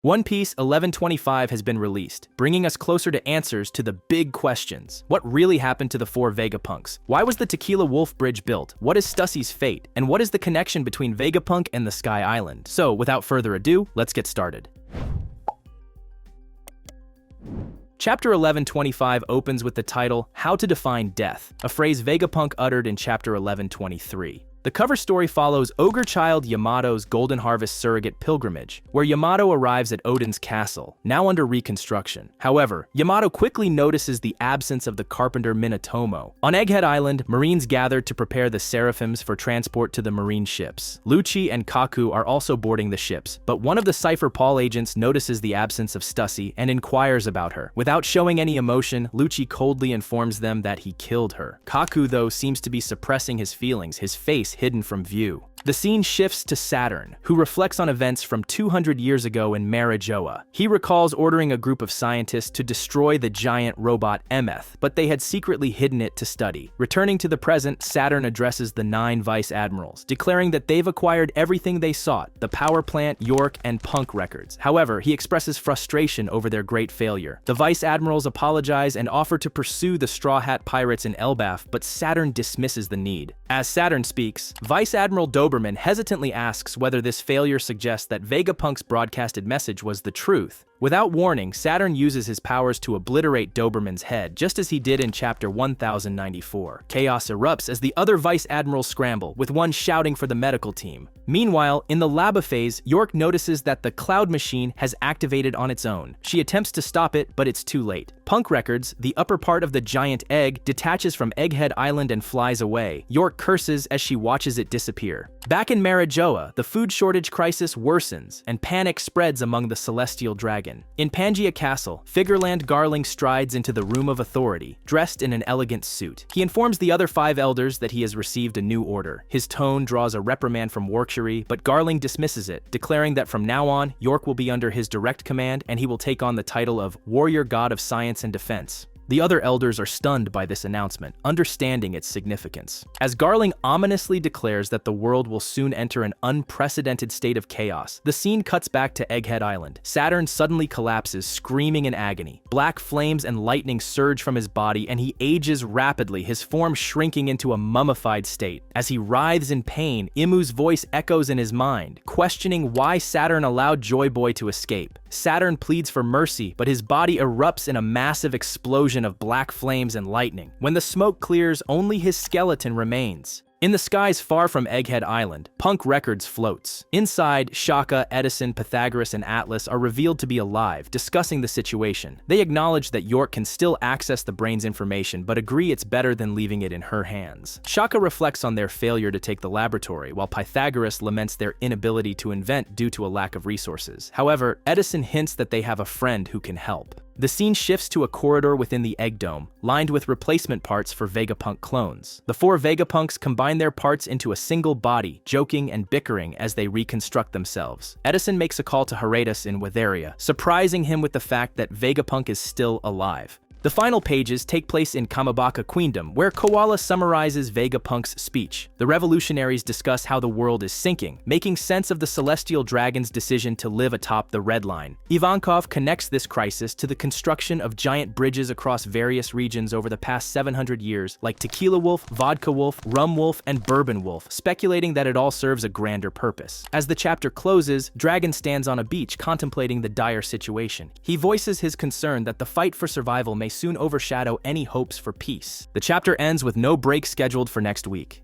One Piece 1125 has been released, bringing us closer to answers to the big questions. What really happened to the four Vegapunks? Why was the Tequila Wolf Bridge built? What is Stussie's fate? And what is the connection between Vegapunk and the Sky Island? So, without further ado, let's get started. Chapter 1125 opens with the title, How to Define Death, a phrase Vegapunk uttered in Chapter 1123. The cover story follows ogre child Yamato's Golden Harvest surrogate pilgrimage, where Yamato arrives at Odin's castle, now under reconstruction. However, Yamato quickly notices the absence of the carpenter Minatomo. On Egghead Island, Marines gather to prepare the Seraphims for transport to the Marine ships. Lucci and Kaku are also boarding the ships, but one of the Cypher Paul agents notices the absence of Stussie and inquires about her. Without showing any emotion, Lucci coldly informs them that he killed her. Kaku, though, seems to be suppressing his feelings, his face hidden from view. The scene shifts to Saturn, who reflects on events from 200 years ago in Marijoa. He recalls ordering a group of scientists to destroy the giant robot Emeth, but they had secretly hidden it to study. Returning to the present, Saturn addresses the 9 vice admirals, declaring that they've acquired everything they sought, the power plant, York, and Punk records. However, he expresses frustration over their great failure. The vice admirals apologize and offer to pursue the Straw Hat pirates in Elbaf, but Saturn dismisses the need. As Saturn speaks, Vice Admiral Doberman hesitantly asks whether this failure suggests that Vegapunk's broadcasted message was the truth. Without warning, Saturn uses his powers to obliterate Doberman's head, just as he did in Chapter 1094. Chaos erupts as the other Vice Admirals scramble, with one shouting for the medical team. Meanwhile, in the lava phase, York notices that the Cloud Machine has activated on its own. She attempts to stop it, but it's too late. Punk records, the upper part of the giant egg, detaches from Egghead Island and flies away. York curses as she watches it disappear. Back in Marijoa, the food shortage crisis worsens, and panic spreads among the Celestial Dragon. In Pangaea Castle, Figureland Garling strides into the Room of Authority, dressed in an elegant suit. He informs the other 5 elders that he has received a new order. His tone draws a reprimand from Warkshire, but Garling dismisses it, declaring that from now on, York will be under his direct command and he will take on the title of Warrior God of Science and Defense. The other elders are stunned by this announcement, understanding its significance. As Garling ominously declares that the world will soon enter an unprecedented state of chaos, the scene cuts back to Egghead Island. Saturn suddenly collapses, screaming in agony. Black flames and lightning surge from his body, and he ages rapidly, his form shrinking into a mummified state. As he writhes in pain, Imu's voice echoes in his mind, questioning why Saturn allowed Joy Boy to escape. Saturn pleads for mercy, but his body erupts in a massive explosion of black flames and lightning. When the smoke clears, only his skeleton remains. In the skies far from Egghead Island, Punk Records floats. Inside, Shaka, Edison, Pythagoras, and Atlas are revealed to be alive, discussing the situation. They acknowledge that York can still access the brain's information, but agree it's better than leaving it in her hands. Shaka reflects on their failure to take the laboratory, while Pythagoras laments their inability to invent due to a lack of resources. However, Edison hints that they have a friend who can help. The scene shifts to a corridor within the Egg Dome, lined with replacement parts for Vegapunk clones. The 4 Vegapunks combine their parts into a single body, joking and bickering as they reconstruct themselves. Edison makes a call to Heredas in Witheria, surprising him with the fact that Vegapunk is still alive. The final pages take place in Kamabaka Queendom, where Koala summarizes Vegapunk's speech. The revolutionaries discuss how the world is sinking, making sense of the Celestial Dragon's decision to live atop the Red Line. Ivankov connects this crisis to the construction of giant bridges across various regions over the past 700 years, like Tequila Wolf, Vodka Wolf, Rum Wolf, and Bourbon Wolf, speculating that it all serves a grander purpose. As the chapter closes, Dragon stands on a beach contemplating the dire situation. He voices his concern that the fight for survival may soon overshadow any hopes for peace. The chapter ends with no break scheduled for next week.